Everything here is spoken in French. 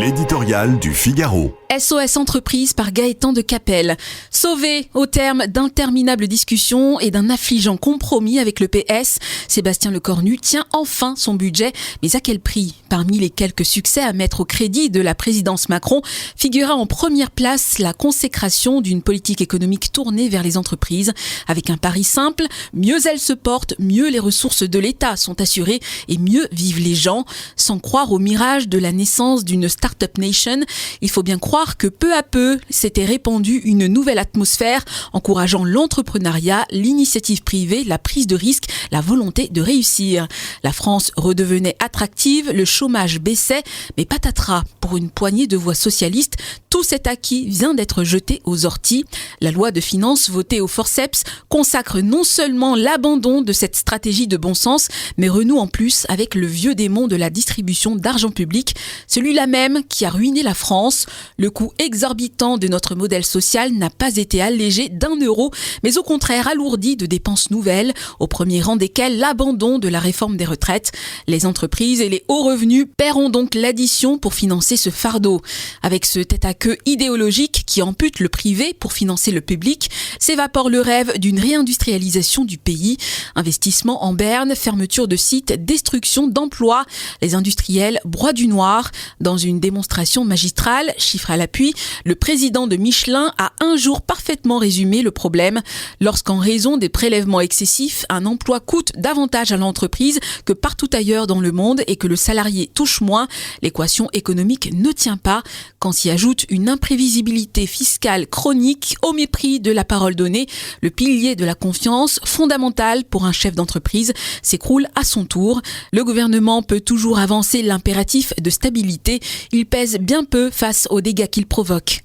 L'éditorial du Figaro. SOS Entreprise par Gaëtan de Capelle. Sauvé au terme d'interminables discussions et d'un affligeant compromis avec le PS, Sébastien Lecornu tient enfin son budget. Mais à quel prix ? Parmi les quelques succès à mettre au crédit de la présidence Macron, figura en première place la consécration d'une politique économique tournée vers les entreprises. Avec un pari simple, mieux elles se portent, mieux les ressources de l'État sont assurées et mieux vivent les gens. Sans croire au mirage de la naissance d'une Startup Nation, il faut bien croire que peu à peu s'était répandue une nouvelle atmosphère encourageant l'entrepreneuriat, l'initiative privée, la prise de risque, la volonté de réussir. La France redevenait attractive, le chômage baissait, mais patatras, pour une poignée de voix socialistes, tout cet acquis vient d'être jeté aux orties. La loi de finances votée au forceps consacre non seulement l'abandon de cette stratégie de bon sens, mais renoue en plus avec le vieux démon de la distribution d'argent public, celui-là même qui a ruiné la France. Le coût exorbitant de notre modèle social n'a pas été allégé d'1 €, mais au contraire alourdi de dépenses nouvelles, au premier rang desquelles l'abandon de la réforme des retraites. Les entreprises et les hauts revenus paieront donc l'addition pour financer ce fardeau. Avec ce tête-à-queue idéologique qui ampute le privé pour financer le public, s'évapore le rêve d'une réindustrialisation du pays. Investissement en berne, fermeture de sites, destruction d'emplois. Les industriels broient du noir. Dans une démonstration magistrale, chiffre à l'appui, le président de Michelin a un jour parfaitement résumé le problème. Lorsqu'en raison des prélèvements excessifs, un emploi coûte davantage à l'entreprise que partout ailleurs dans le monde et que le salarié touche moins, l'équation économique ne tient pas. Quand s'y ajoute une imprévisibilité fiscale chronique au mépris de la parole donnée, le pilier de la confiance, fondamental pour un chef d'entreprise, s'écroule à son tour. Le gouvernement peut toujours avancer l'impératif de stabilité. Il pèse bien peu face aux dégâts qu'il provoque.